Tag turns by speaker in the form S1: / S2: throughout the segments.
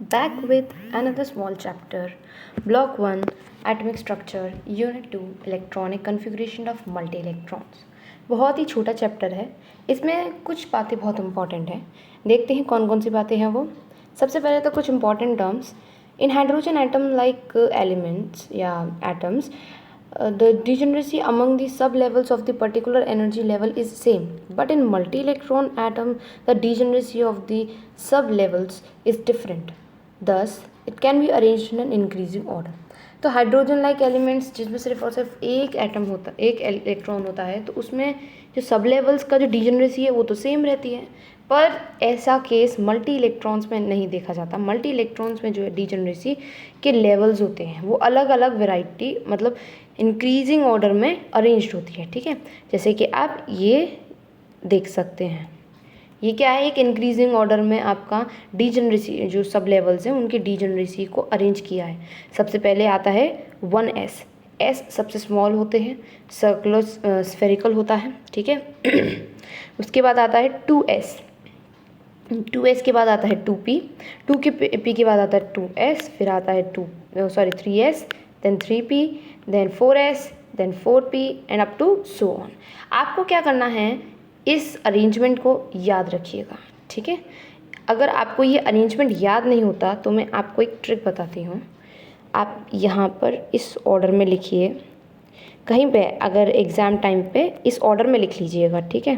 S1: Back with another small chapter. Block 1 Atomic Structure, Unit 2 Electronic Configuration of Multi-Electrons. बहुत ही छोटा chapter है, इसमें कुछ बातें बहुत इंपॉर्टेंट हैं. देखते हैं कौन कौन सी बातें हैं वो. सबसे पहले तो कुछ इंपॉर्टेंट टर्म्स. इन हाइड्रोजन एटम लाइक एलिमेंट्स या atoms, the degeneracy among the sub-levels of the particular energy level is same, but in multi-electron atom the degeneracy of the sub-levels is different. Thus it can be arranged in an increasing order. तो hydrogen like elements जिसमें सिर्फ और सिर्फ एक atom होता, एक electron होता है, तो उसमें जो सब लेवल्स का जो डिजेनरेसी है वो तो सेम रहती है, पर ऐसा केस मल्टी इलेक्ट्रॉन्स में नहीं देखा जाता. मल्टी इलेक्ट्रॉन्स में जो है डिजेनरेसी के लेवल्स होते हैं वो अलग अलग वेराइटी, मतलब इंक्रीजिंग ऑर्डर में अरेंज्ड होती है. ठीक है, जैसे कि आप ये देख सकते हैं, ये क्या है, एक इंक्रीजिंग ऑर्डर में आपका डिजेनरेसी जो सब लेवल्स हैं उनकी डिजेनरेसी को अरेंज किया है. सबसे पहले आता है 1s. एस सबसे स्मॉल होते हैं, सर्कुलर स्फेरिकल होता है. ठीक है. उसके बाद आता है 2s. 2s के बाद आता है 2p. 2 के p के बाद आता है 2s. फिर आता है 3s, then 3p, then 4s, then 4p and up to so on. आपको क्या करना है, इस अरेंजमेंट को याद रखिएगा. ठीक है, अगर आपको ये अरेंजमेंट याद नहीं होता तो मैं आपको एक ट्रिक बताती हूँ. आप यहाँ पर इस ऑर्डर में लिखिए, कहीं पे अगर एग्ज़ाम टाइम पे इस ऑर्डर में लिख लीजिएगा. ठीक है,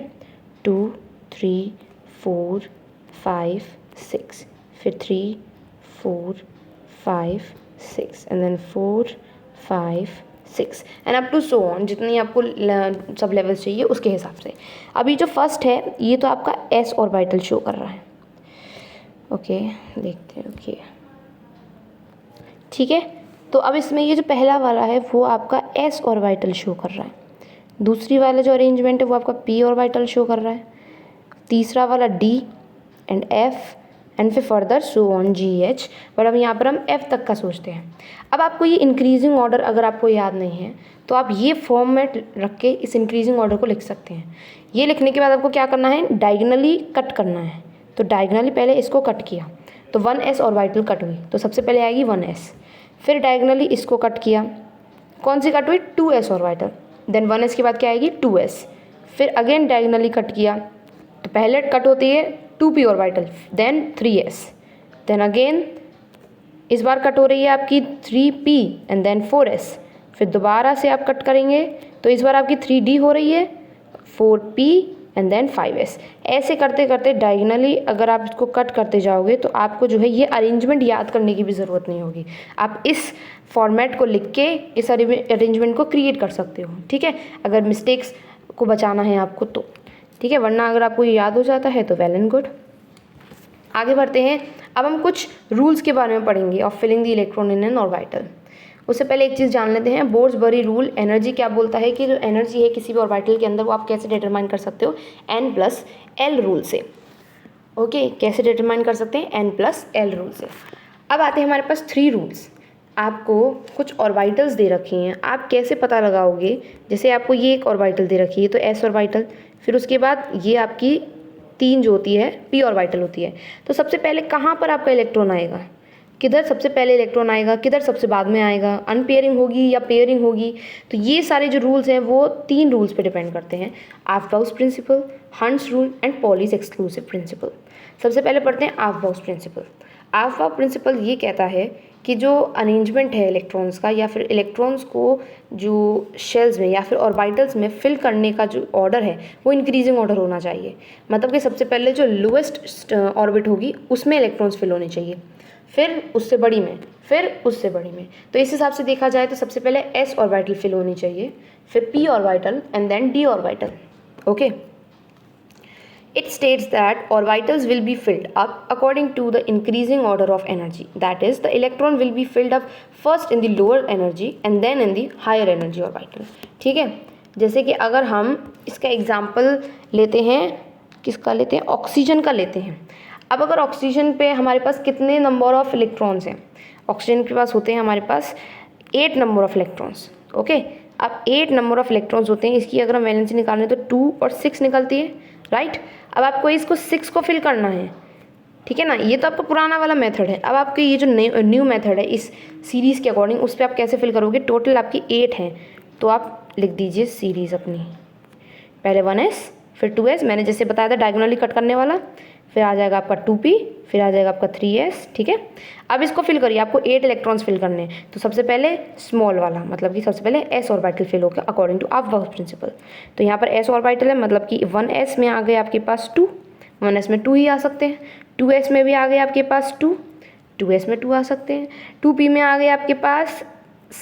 S1: 2 3 4 5 6, फिर 3 4 5 6 and then 4 5 6 and up to so on, जितनी आपको सब लेवल्स चाहिए उसके हिसाब से. अभी जो फर्स्ट है ये तो आपका एस ऑर्बिटल शो कर रहा है. ओके, देखते हैं. ओके, ठीक है. तो अब इसमें ये जो पहला वाला है वो आपका एस ऑर्बिटल शो कर रहा है. दूसरी वाला जो अरेंजमेंट है वो आपका पी ऑर्बिटल शो कर रहा है. तीसरा वाला डी एंड एफ एंड फिर further so on ji H. But अब यहाँ पर हम एफ तक का सोचते हैं. अब आपको ये इंक्रीजिंग ऑर्डर अगर आपको याद नहीं है तो आप ये फॉर्मेट रख के इस इंक्रीजिंग ऑर्डर को लिख सकते हैं. ये लिखने के बाद आपको क्या करना है, डायगनली कट करना है. तो डायगनली पहले इसको कट किया तो 1s ऑर्बिटल कट हुई, तो सबसे पहले आएगी 1s. फिर डायगनली इसको कट किया, कौन सी कट हुई, 2s ऑर्बिटल. देन 1s के बाद क्या आएगी 2s. फिर अगेन डायगनली कट किया तो पहले कट होती है 2p orbital, then 3s. Then again इस बार कट हो रही है आपकी 3p एंड देन 4s. फिर दोबारा से आप कट करेंगे तो इस बार आपकी 3d हो रही है, 4p एंड देन 5s. ऐसे करते करते डायगनली अगर आप इसको कट करते जाओगे तो आपको जो है ये अरेंजमेंट याद करने की भी ज़रूरत नहीं होगी. आप इस फॉर्मेट को लिख के इस अरेंजमेंट को क्रिएट कर सकते हो. ठीक है, अगर मिस्टेक्स को बचाना है आपको तो. ठीक है, वरना अगर आपको ये याद हो जाता है तो वेल एंड गुड. आगे बढ़ते हैं. अब हम कुछ रूल्स के बारे में पढ़ेंगे of filling the electron in an orbital. उससे पहले एक चीज़ जान लेते हैं, बोर्ड्सबरी रूल एनर्जी क्या बोलता है कि जो एनर्जी है किसी भी ऑर्बिटल के अंदर वो आप कैसे डिटरमाइन कर सकते हो, n+l रूल से. ओके, कैसे डिटरमाइन कर सकते हैं, n+l रूल से. अब आते हैं हमारे पास 3 रूल्स. आपको कुछ ऑर्बिटल्स दे रखी हैं, आप कैसे पता लगाओगे, जैसे आपको ये एक ऑर्बिटल दे रखी है तो s ऑर्बिटल, फिर उसके बाद ये आपकी 3 जो होती है p ऑर्बिटल होती है. तो सबसे पहले कहाँ पर आपका इलेक्ट्रॉन आएगा, किधर सबसे पहले इलेक्ट्रॉन आएगा, किधर सबसे बाद में आएगा, अनपेयरिंग होगी या पेयरिंग होगी. तो ये सारे जो रूल्स हैं वो 3 रूल्स पे डिपेंड करते हैं, aufbau principle, Hund's rule and Pauli's exclusive principle. सबसे पहले पढ़ते हैं ऑफबाउस प्रिंसिपल. ऑफबाउस प्रिंसिपल ये कहता है कि जो अरेंजमेंट है इलेक्ट्रॉन्स का या फिर इलेक्ट्रॉन्स को जो शेल्स में या फिर ऑर्बिटल्स में फिल करने का जो ऑर्डर है वो इंक्रीजिंग ऑर्डर होना चाहिए. मतलब कि सबसे पहले जो लोएस्ट ऑर्बिट होगी उसमें इलेक्ट्रॉन्स फिल होने चाहिए, फिर उससे बड़ी में, फिर उससे बड़ी में. तो इस हिसाब से देखा जाए तो सबसे पहले s ऑर्बिटल फिल होनी चाहिए, फिर p orbital and then d orbital. Okay, it states that orbitals will be filled up according to the increasing order of energy. That is, the electron will be filled up first in the lower energy and then in the higher energy orbital. ठीक है, जैसे कि अगर हम इसका example लेते हैं, किसका लेते हैं, ऑक्सीजन का लेते हैं. अब अगर ऑक्सीजन पे हमारे पास कितने नंबर ऑफ इलेक्ट्रॉन्स हैं, ऑक्सीजन के पास होते हैं हमारे पास 8 नंबर ऑफ इलेक्ट्रॉन्स. ओके, अब 8 नंबर ऑफ इलेक्ट्रॉन्स होते हैं, इसकी अगर हम वैलेंसी निकालें तो 2 और 6 निकलती है, राइट. अब आपको इसको 6 को फिल करना है ठीक है ना। ये तो आपका पुराना वाला मेथड है। अब आपके ये जो न्यू मेथड है इस सीरीज़ के अकॉर्डिंग, उस पर आप कैसे फिल करोगे। टोटल आपकी 8 हैं, तो आप लिख दीजिए सीरीज़ अपनी, पहले 1s फिर 2s, मैंने जैसे बताया था डायगोनली कट करने वाला, फिर आ जाएगा आपका 2p, फिर आ जाएगा आपका 3s। ठीक है, अब इसको फिल करिए, आपको 8 इलेक्ट्रॉन्स फिल करने हैं। तो सबसे पहले स्मॉल वाला, मतलब कि सबसे पहले s ऑर्बिटल फिल होगा अकॉर्डिंग टू अबव प्रिंसिपल। तो यहाँ पर s ऑर्बिटल है, मतलब कि 1s में आ गए आपके पास 2, 1s में 2 ही आ सकते हैं, 2s में भी आ गए आपके पास 2, 2s में 2 आ सकते हैं, 2p में आ गए आपके पास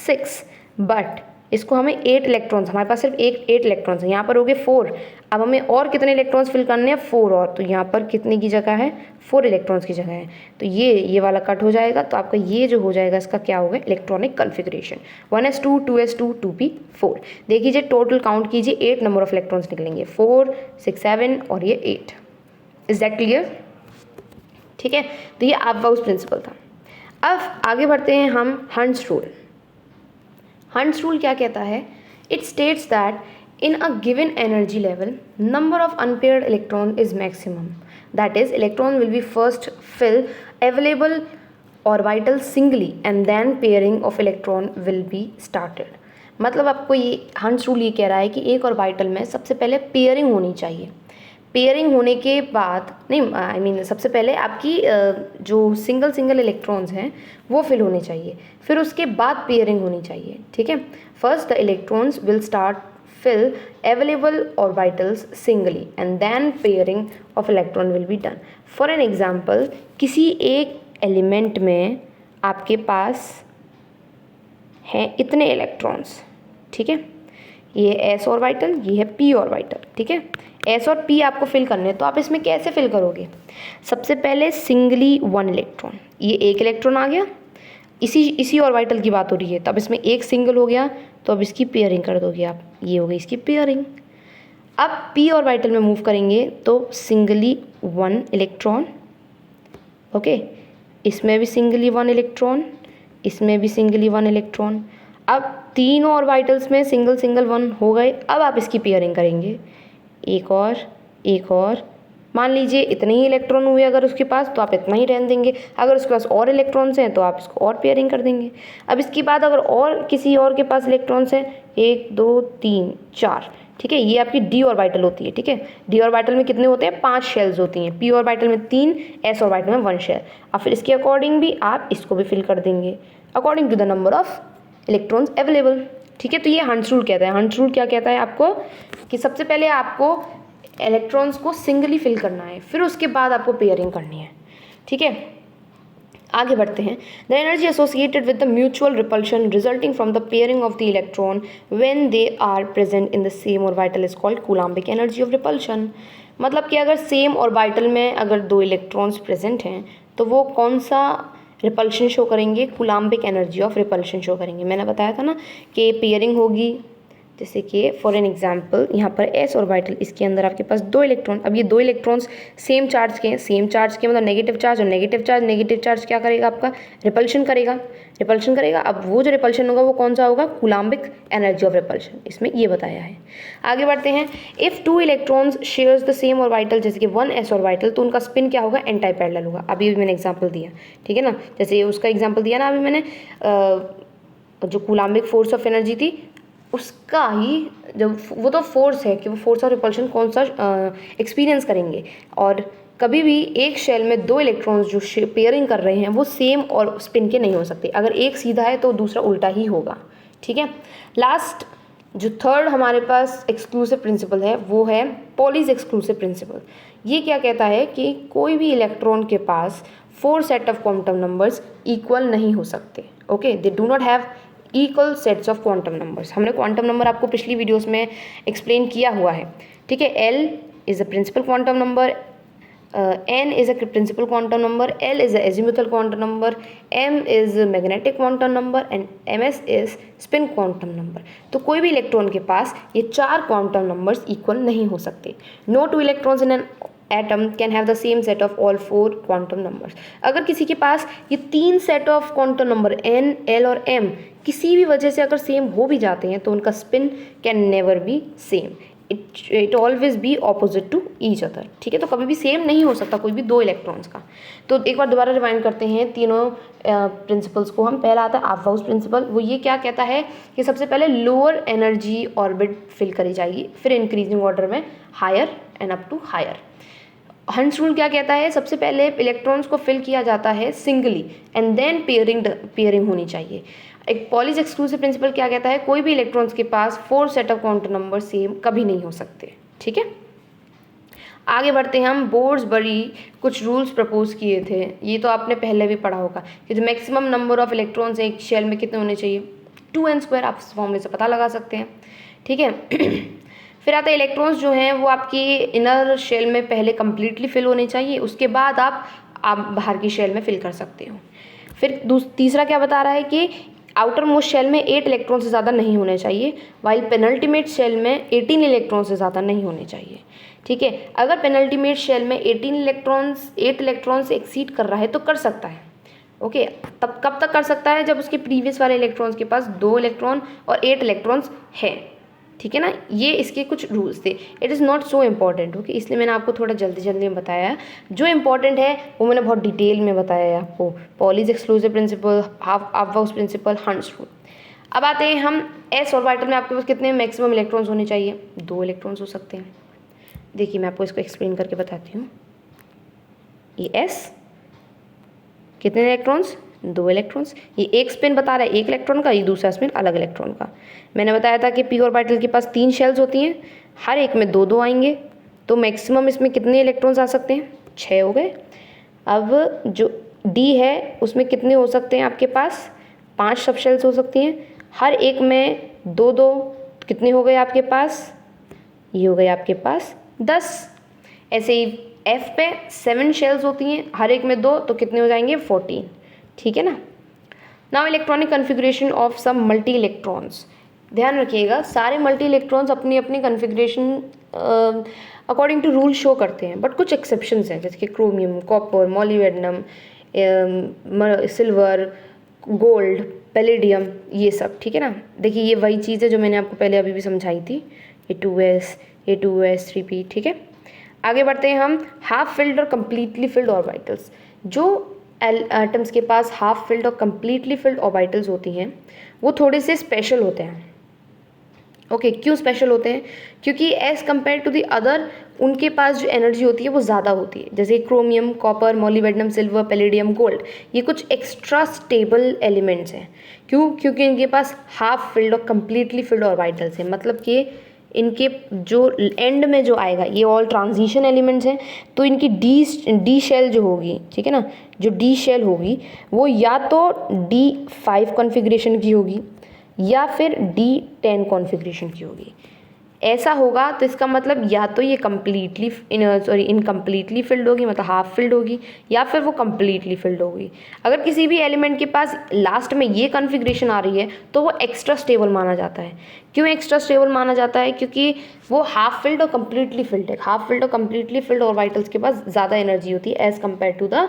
S1: 6, बट इसको हमें 8 इलेक्ट्रॉन्स, हमारे पास सिर्फ 8 इलेक्ट्रॉन्स हैं, यहाँ पर हो गए 4। अब हमें और कितने इलेक्ट्रॉन्स फिल करने हैं, 4 और, तो यहाँ पर कितने की जगह है, 4 इलेक्ट्रॉन्स की जगह है। तो ये वाला कट हो जाएगा, तो आपका ये जो हो जाएगा इसका क्या होगा, electronic configuration 1s2 2s2 2p 4। देखिए टोटल काउंट कीजिए, 8 नंबर ऑफ इलेक्ट्रॉन्स निकलेंगे, 4 6 7 और ये 8। Is that clear. ठीक है, तो ये अबव प्रिंसिपल था। अब आगे बढ़ते हैं हम हंट्स रूल। हंट्स रूल क्या कहता है, it states that in a given energy level number of unpaired electron is maximum, that is electron will be first fill available orbital singly and then pairing of electron will be started। मतलब आपको ये hunts rule ये कह रहा है कि एक orbital में सबसे पहले पेयरिंग होनी चाहिए, पेयरिंग होने के बाद नहीं, आई मीन सबसे पहले आपकी जो सिंगल इलेक्ट्रॉन्स हैं वो फिल होने चाहिए, फिर उसके बाद पेयरिंग होनी चाहिए। ठीक है, first the electrons will start fill available orbitals singly and then pairing of electron will be done। For an example, किसी एक एलिमेंट में आपके पास हैं इतने इलेक्ट्रॉन्स, ठीक है, ये s ऑर्बिटल, ये है p ऑर्बिटल। ठीक है, s और p आपको फिल करने हैं, तो आप इसमें कैसे फिल करोगे, सबसे पहले सिंगली 1 इलेक्ट्रॉन, ये एक इलेक्ट्रॉन आ गया, इसी ऑर्बिटल की बात हो रही है, तो अब इसमें एक सिंगल हो गया, तो अब इसकी पेयरिंग कर दोगे आप, ये हो गई इसकी पेयरिंग। अब p ऑर्बिटल में मूव करेंगे तो सिंगली 1 इलेक्ट्रॉन, ओके, इसमें भी सिंगली 1 इलेक्ट्रॉन, इसमें भी सिंगली 1 इलेक्ट्रॉन। अब तीनों ऑर्बिटल्स में सिंगल 1 हो गए। अब आप इसकी पेयरिंग करेंगे, एक और, मान लीजिए इतने ही इलेक्ट्रॉन हुए अगर उसके पास, तो आप इतना ही रहने देंगे, अगर उसके पास और इलेक्ट्रॉन्स हैं तो आप इसको और पेयरिंग कर देंगे। अब इसके बाद अगर और किसी और के पास इलेक्ट्रॉन्स हैं 1 2 3 4, ठीक है, ये आपकी डी ऑर्बिटल होती है। ठीक है, डी ऑर्बिटल में कितने होते हैं, 5 शेल्स होती हैं, पी ऑर्बिटल में 3, एस ऑर्बिटल में 1 शेल। अब फिर इसके अकॉर्डिंग भी आप इसको भी फिल कर देंगे according to the number of electrons available. ठीक है, तो ये हंट्स रूल कहता है। हंट्स रूल क्या कहता है आपको, कि सबसे पहले आपको इलेक्ट्रॉन्स को सिंगली फिल करना है, फिर उसके बाद आपको पेयरिंग करनी है। ठीक है, आगे बढ़ते हैं। The energy associated with the mutual repulsion resulting from the pairing of the electron when they are present in the same orbital is called coulombic energy of repulsion. मतलब कि अगर सेम ऑर्बिटल में अगर 2 इलेक्ट्रॉन्स प्रेजेंट हैं तो वो कौन सा रिपल्शन शो करेंगे, Coulombic energy of repulsion show करेंगे। मैंने बताया था ना कि पेयरिंग होगी, जैसे कि फॉर एन एग्जांपल यहाँ पर एस ऑर्बिटल, इसके अंदर आपके पास 2 इलेक्ट्रॉन, अब ये 2 इलेक्ट्रॉन्स सेम चार्ज के हैं, सेम चार्ज के मतलब नेगेटिव चार्ज, और नेगेटिव चार्ज क्या करेगा आपका, रिपल्शन करेगा। अब वो जो रिपल्शन होगा वो कौन सा होगा, कूलम्बिक एनर्जी ऑफ रिपल्शन, इसमें ये बताया है। आगे बढ़ते हैं। If 2 electrons shares the same orbital, जैसे कि 1 एस ऑर्बिटल, तो उनका स्पिन क्या होगा, एंटी पैरेलल होगा। अभी भी मैंने एग्जाम्पल दिया, ठीक है ना, जैसे उसका एग्जाम्पल दिया ना अभी मैंने, जो कूलम्बिक फोर्स ऑफ एनर्जी थी उसका ही, जब वो तो फोर्स है कि वो फोर्स ऑफ रिपल्शन कौन सा एक्सपीरियंस करेंगे, और कभी भी एक शेल में 2 इलेक्ट्रॉन्स जो पेयरिंग कर रहे हैं वो सेम और स्पिन के नहीं हो सकते, अगर एक सीधा है तो दूसरा उल्टा ही होगा। ठीक है, लास्ट जो थर्ड हमारे पास एक्सक्लूसिव प्रिंसिपल है वो है पॉलीज एक्सक्लूसिव प्रिंसिपल। ये क्या कहता है कि कोई भी इलेक्ट्रॉन के पास 4 set of quantum numbers equal नहीं हो सकते। Okay, they do not have equal sets of quantum numbers. हमने क्वांटम नंबर आपको पिछली वीडियोस में एक्सप्लेन किया हुआ है। ठीक है, L is a principal quantum number, N is a principal quantum number, L is a azimuthal quantum number, M is magnetic quantum number and M S is spin quantum number. तो कोई भी electron के पास ये 4 quantum numbers equal नहीं हो सकते। No 2 electrons in an atom can have the same set of all 4 quantum numbers. अगर किसी के पास ये 3 set of quantum number N, L और एम किसी भी वजह से अगर सेम हो भी जाते हैं तो उनका spin can never be same. It always be opposite to each other, ठीक है। तो कभी भी सेम नहीं हो सकता कोई भी दो इलेक्ट्रॉन्स का। तो एक बार दोबारा रिवाइंड करते हैं तीनों प्रिंसिपल्स को हम। पहला आता है आपवाउस प्रिंसिपल, वो ये क्या कहता है कि सबसे पहले लोअर एनर्जी ऑर्बिट फिल करी जाएगी, फिर इंक्रीजिंग ऑर्डर में higher and up to higher. Hund's rule क्या कहता है, सबसे पहले इलेक्ट्रॉन्स को फिल किया जाता है सिंगली एंड देन पेयरिंग होनी चाहिए। एक पॉलीज एक्सक्लूसिव प्रिंसिपल क्या कहता है, कोई भी इलेक्ट्रॉन्स के पास 4 set of quantum number same कभी नहीं हो सकते, ठीक है। आगे बढ़ते हैं हम। बोर्ड्सबरी कुछ रूल्स प्रपोज किए थे, ये तो आपने पहले भी पढ़ा होगा कि जो मैक्सिमम नंबर ऑफ इलेक्ट्रॉन्स एक शेल में कितने होने चाहिए, 2n², आप इस फॉर्मूले से पता लगा सकते हैं, ठीक है। फिर आता है इलेक्ट्रॉन्स जो हैं वो आपकी इनर शेल में पहले कम्प्लीटली फिल होने चाहिए, उसके बाद आप बाहर की शेल में फिल कर सकते हो। फिर तीसरा क्या बता रहा है कि आउटर मोस्ट शेल में 8 इलेक्ट्रॉन से ज़्यादा नहीं होने चाहिए, वाइल पेनल्टीमेट शेल में 18 इलेक्ट्रॉन से ज़्यादा नहीं होने चाहिए, ठीक है। अगर पेनल्टीमेट शेल में 8 इलेक्ट्रॉन से एक्सीड कर रहा है तो कर सकता है, ओके। तब कब तक कर सकता है, जब उसके प्रीवियस वाले इलेक्ट्रॉन्स के पास 2 इलेक्ट्रॉन और 8 इलेक्ट्रॉन्स है, ठीक है ना। ये इसके कुछ रूल्स थे। It is not so important, okay, इसलिए मैंने आपको थोड़ा जल्दी में बताया। जो इम्पॉर्टेंट है वो मैंने बहुत डिटेल में बताया है आपको। पॉलीज एक्सक्लूसिव प्रिंसिपल, आपवाउस प्रिंसिपल, हंस रूल। अब आते हैं हम एस ऑर्बिटल में आपके पास कितने मैक्सिमम इलेक्ट्रॉन्स होने चाहिए, 2 इलेक्ट्रॉन्स हो सकते हैं। देखिए मैं आपको इसको एक्सप्लेन करके बताती हूँ। ये एस कितने इलेक्ट्रॉन्स, 2 इलेक्ट्रॉन्स। ये एक स्पिन बता रहा है 1 इलेक्ट्रॉन का, ये दूसरा स्पिन अलग इलेक्ट्रॉन का। मैंने बताया था कि पी ऑर्बिटल के पास 3 शेल्स होती हैं, हर एक में 2-2 आएंगे, तो मैक्सिमम इसमें कितने इलेक्ट्रॉन्स आ सकते हैं, 6 हो गए। अब जो डी है उसमें कितने हो सकते हैं आपके पास, 5 सब शेल्स हो सकती हैं, हर एक में 2-2, कितने हो गए आपके पास, ये हो गए आपके पास 10। ऐसे ही एफ पे 7 शेल्स होती हैं, हर एक में 2, तो कितने हो जाएंगे, 14, ठीक है ना। Now electronic configuration of some multi electrons. ध्यान रखिएगा सारे मल्टी इलेक्ट्रॉन्स अपनी अपनी configuration according to rule show करते हैं, बट कुछ एक्सेप्शंस हैं, जैसे कि chromium, copper, molybdenum, silver, gold, palladium, ये सब, ठीक है ना। देखिए ये वही चीज़ है जो मैंने आपको पहले अभी भी समझाई थी, A2S, A2S, 3p, ठीक है। आगे बढ़ते हैं हम। हाफ फिल्ड और कम्प्लीटली फिल्ड ऑर्बिटल्स। जो एटम्स के पास हाफ फिल्ड और कम्प्लीटली फिल्ड ऑर्बिटल्स होती हैं वो थोड़े से स्पेशल होते हैं, ओके। क्यों स्पेशल होते हैं, क्योंकि as compare to the other उनके पास जो एनर्जी होती है वो ज़्यादा होती है। जैसे chromium, copper, molybdenum, silver, palladium, gold, ये कुछ एक्स्ट्रा स्टेबल एलिमेंट्स हैं। क्यों, क्योंकि इनके पास हाफ फिल्ड और कम्प्लीटली फिल्ड ऑर्बिटल्स हैं, मतलब कि इनके जो एंड में जो आएगा ये ऑल ट्रांजिशन एलिमेंट्स हैं, तो इनकी डी शेल जो होगी, ठीक है ना, जो डी शेल होगी वो या तो D5 कॉन्फ़िगरेशन की होगी या फिर D10 कॉन्फ़िगरेशन की होगी। ऐसा होगा तो इसका मतलब या तो ये इनकम्प्लीटली फिल्ड होगी, मतलब हाफ फिल्ड होगी, या फिर वो कम्प्लीटली फिल्ड होगी। अगर किसी भी एलिमेंट के पास लास्ट में ये कॉन्फ़िगरेशन आ रही है तो वो एक्स्ट्रा स्टेबल माना जाता है। क्यों एक्स्ट्रा स्टेबल माना जाता है, क्योंकि वो हाफ फिल्ड और कम्प्लीटली फिल्ड है। हाफ फिल्ड और कम्प्लीटली फिल्ड ऑर्बिटल्स के पास ज़्यादा एनर्जी होती है as compare to the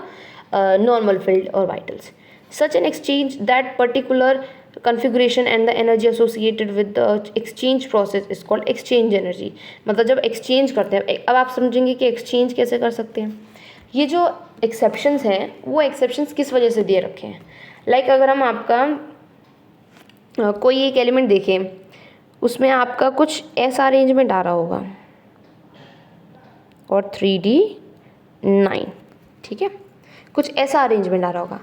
S1: normal filled orbitals. Such an exchange that particular configuration and the energy associated with the exchange process is called exchange energy। मतलब जब exchange करते हैं, अब आप समझेंगे कि exchange कैसे कर सकते हैं। ये जो exceptions हैं वो exceptions किस वजह से दिए रखे हैं, लाइक अगर हम आपका कोई एक एलिमेंट देखें, उसमें आपका कुछ ऐसा अरेंजमेंट आ रहा होगा और 3D9, ठीक है, कुछ ऐसा अरेंजमेंट आ रहा होगा।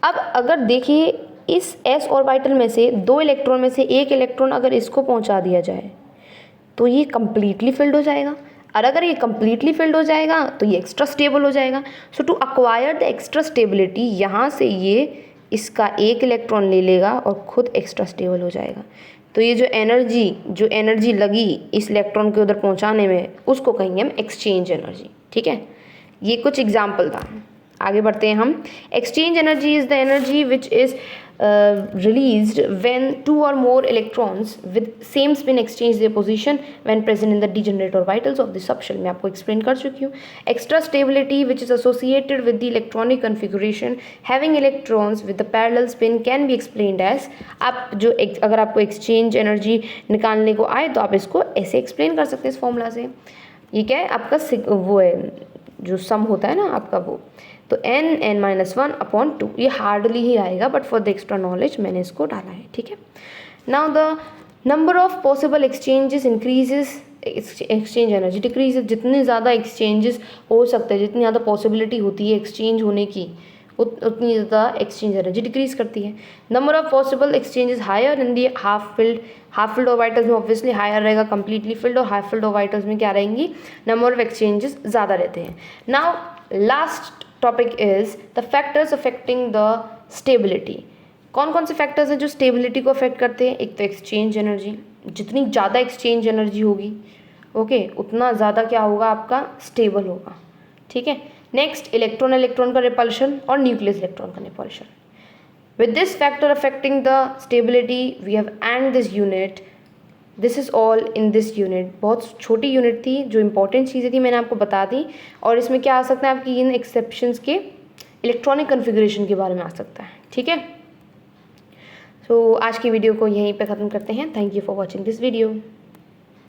S1: अब अगर देखिए इस s ऑर्बिटल में से 2 इलेक्ट्रॉन में से 1 इलेक्ट्रॉन अगर इसको पहुंचा दिया जाए तो ये कम्प्लीटली फिल्ड हो जाएगा, और अगर ये कम्प्लीटली फिल्ड हो जाएगा तो ये एक्स्ट्रा स्टेबल हो जाएगा। So to acquire the extra stability, यहाँ से ये इसका 1 इलेक्ट्रॉन ले लेगा और खुद एक्स्ट्रा स्टेबल हो जाएगा। तो ये जो एनर्जी लगी इस इलेक्ट्रॉन के उधर पहुँचाने में, उसको कहेंगे हम एक्सचेंज एनर्जी, ठीक है। ये कुछ एग्जाम्पल था। आगे बढ़ते हैं हम। Exchange energy is the energy which is released when two or more electrons with same spin exchange their position when present in the degenerate orbitals of the subshell। मैं आपको एक्सप्लेन कर चुकी हूँ। Extra stability which is associated with the electronic configuration having electrons with the parallel spin can be explained as, आप जो अगर आपको exchange energy निकालने को आए तो आप इसको ऐसे एक्सप्लेन कर सकते हैं इस फॉर्मूला से। ये क्या है आपका वो है जो सम होता है ना आपका वो, तो n(n-1/2) ये हार्डली ही आएगा, but for the extra knowledge मैंने इसको डाला है, ठीक है। Now the number of possible exchanges increases, exchange energy decreases. जितने ज़्यादा एक्सचेंजेस हो सकते हैं, जितनी ज़्यादा पॉसिबिलिटी होती है एक्सचेंज होने की, उतनी ज़्यादा एक्सचेंज एनर्जी डिक्रीज करती है। Number of possible exchanges higher in the half filled orbitals में ऑब्वियसली हायर रहेगा कंप्लीटली फिल्ड, और हाफ फिल्ड ऑर्बिटल्स में क्या रहेंगी, नंबर ऑफ एक्सचेंजेस ज़्यादा रहते हैं। Now last topic is the factors affecting the stability. कौन कौन से फैक्टर्स हैं जो स्टेबिलिटी को अफेक्ट करते हैं? एक तो एक्सचेंज एनर्जी, जितनी ज़्यादा एक्सचेंज एनर्जी होगी ओके उतना ज़्यादा क्या होगा आपका स्टेबल होगा, ठीक है। नेक्स्ट इलेक्ट्रॉन इलेक्ट्रॉन का रिपल्शन और न्यूक्लियस इलेक्ट्रॉन का repulsion. With this factor affecting the stability we have and this unit. This is all in this unit. बहुत छोटी यूनिट थी, जो इंपॉर्टेंट चीज़ें थी मैंने आपको बता दी, और इसमें क्या आ सकता है आपकी इन एक्सेप्शंस के इलेक्ट्रॉनिक कन्फिग्रेशन के बारे में आ सकता है, ठीक है। तो आज की वीडियो को यहीं पे ख़त्म करते हैं। Thank you for watching this video.